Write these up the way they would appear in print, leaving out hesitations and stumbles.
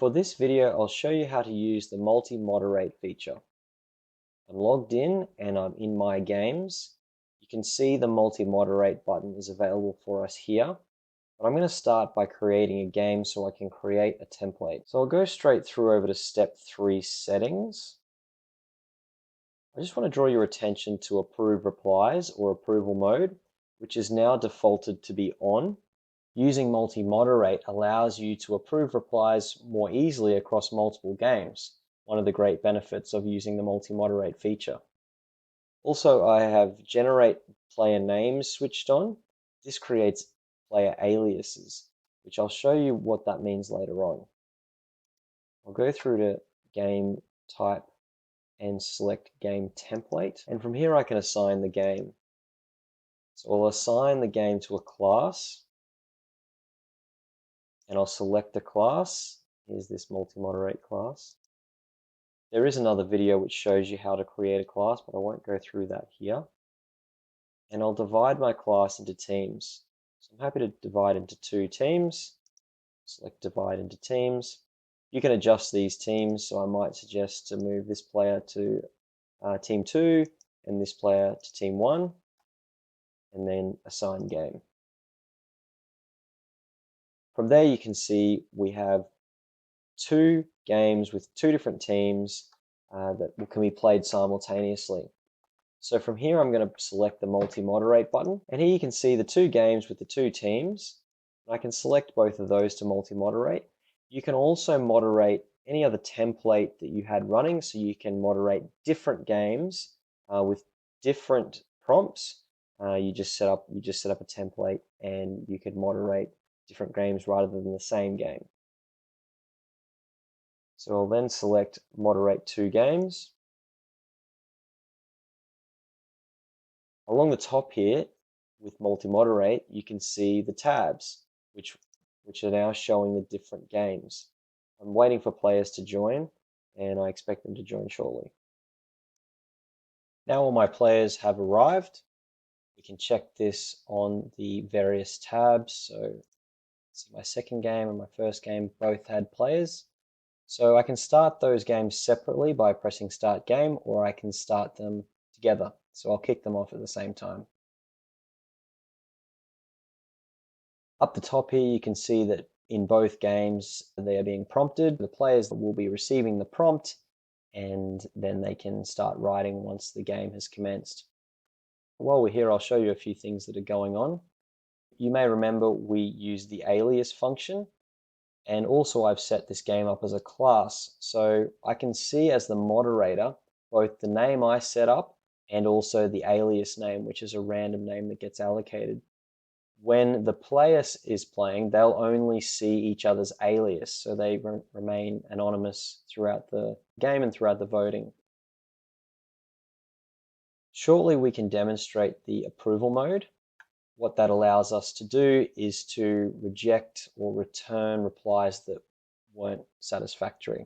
For this video, I'll show you how to use the multi-moderate feature. I'm logged in and I'm in my games. You can see the multi-moderate button is available for us here, but I'm going to start by creating a game so I can create a template. So I'll go straight through over to step 3 settings. I just want to draw your attention to approve replies or approval mode, which is now defaulted to be on. Using multi-moderate allows you to approve replies more easily across multiple games, one of the great benefits of using the multi-moderate feature. Also, I have generate player names switched on. This creates player aliases, which I'll show you what that means later on. I'll go through to game type and select game template, and from here I can assign the game. So I'll assign the game to a class, and I'll select the class. Here's this multi-moderate class. There is another video which shows you how to create a class, but I won't go through that here. And I'll divide my class into teams. So I'm happy to divide into 2 teams. Select divide into teams. You can adjust these teams, so I might suggest to move this player to team 2 and this player to team 1, and then assign game. From there you can see we have 2 games with 2 different teams that can be played simultaneously. So from here I'm going to select the multi-moderate button, and here you can see the 2 games with the 2 teams. I can select both of those to multi-moderate. You can also moderate any other template that you had running, so you can moderate different games with different prompts. You just set up a template and you could moderate different games rather than the same game. So I'll then select moderate 2 games. Along the top here with multi-moderate, you can see the tabs, which are now showing the different games. I'm waiting for players to join, and I expect them to join shortly. Now all my players have arrived. We can check this on the various tabs. So see, my second game and my first game both had players. So I can start those games separately by pressing start game, or I can start them together. So I'll kick them off at the same time. Up the top here, you can see that in both games, they are being prompted. The players will be receiving the prompt, and then they can start writing once the game has commenced. While we're here, I'll show you a few things that are going on. You may remember we used the alias function, and also I've set this game up as a class. So I can see as the moderator both the name I set up and also the alias name, which is a random name that gets allocated. When the player is playing, they'll only see each other's alias, so they remain anonymous throughout the game and throughout the voting. Shortly, we can demonstrate the approval mode. What that allows us to do is to reject or return replies that weren't satisfactory.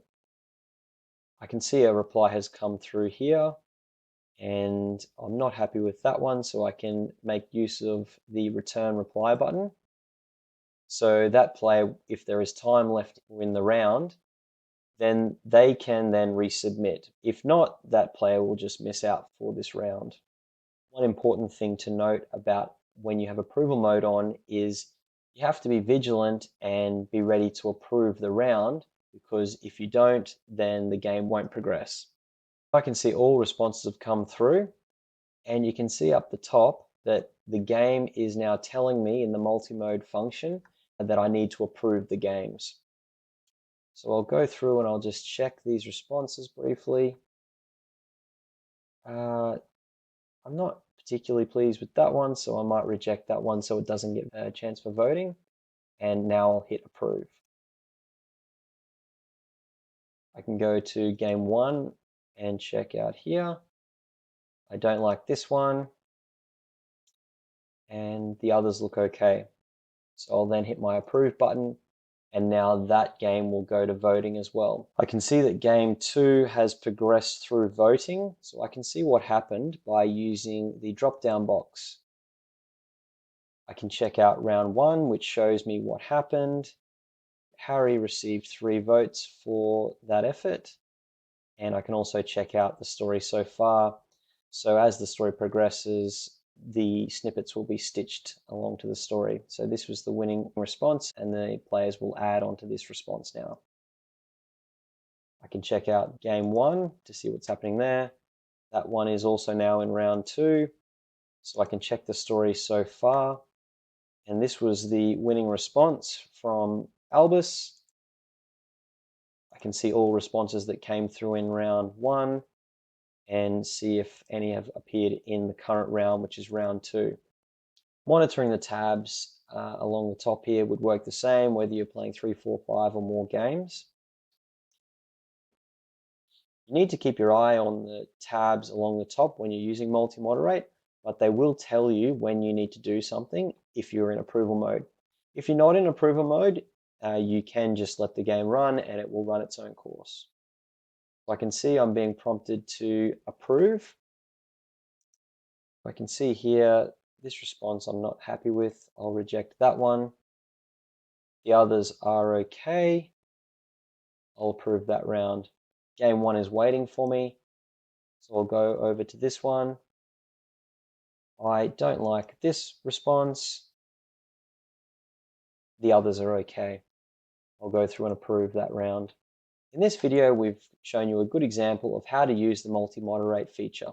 I can see a reply has come through here, and I'm not happy with that one, so I can make use of the return reply button. So that player, if there is time left in the round, then they can then resubmit. If not, that player will just miss out for this round. One important thing to note about when you have approval mode on is you have to be vigilant and be ready to approve the round, because if you don't, then the game won't progress. I can see all responses have come through, and you can see up the top that the game is now telling me in the multi-mode function that I need to approve the games. So I'll go through and I'll just check these responses briefly. I'm not particularly pleased with that one, so I might reject that one so it doesn't get a chance for voting. And now I'll hit approve. I can go to game 1 and check out here. I don't like this one, and the others look okay. So I'll then hit my approve button, and now that game will go to voting as well. I can see that game 2 has progressed through voting, so I can see what happened by using the drop-down box. I can check out round 1, which shows me what happened, Harry received 3 votes for that effort. And I can also check out the story so far. So as the story progresses, the snippets will be stitched along to the story. So this was the winning response, and the players will add onto this response now. I can check out game 1 to see what's happening there. That one is also now in round 2. So I can check the story so far. And this was the winning response from Albus. I can see all responses that came through in round 1 and see if any have appeared in the current round, which is round 2. Monitoring the tabs along the top here would work the same, whether you're playing 3, 4, 5 or more games. You need to keep your eye on the tabs along the top when you're using multi-moderate, but they will tell you when you need to do something if you're in approval mode. If you're not in approval mode, you can just let the game run and it will run its own course. So I can see I'm being prompted to approve. I can see here this response I'm not happy with. I'll reject that one. The others are okay. I'll approve that round. Game 1 is waiting for me, so I'll go over to this one. I don't like this response. The others are okay. I'll go through and approve that round. In this video, we've shown you a good example of how to use the multi-moderate feature.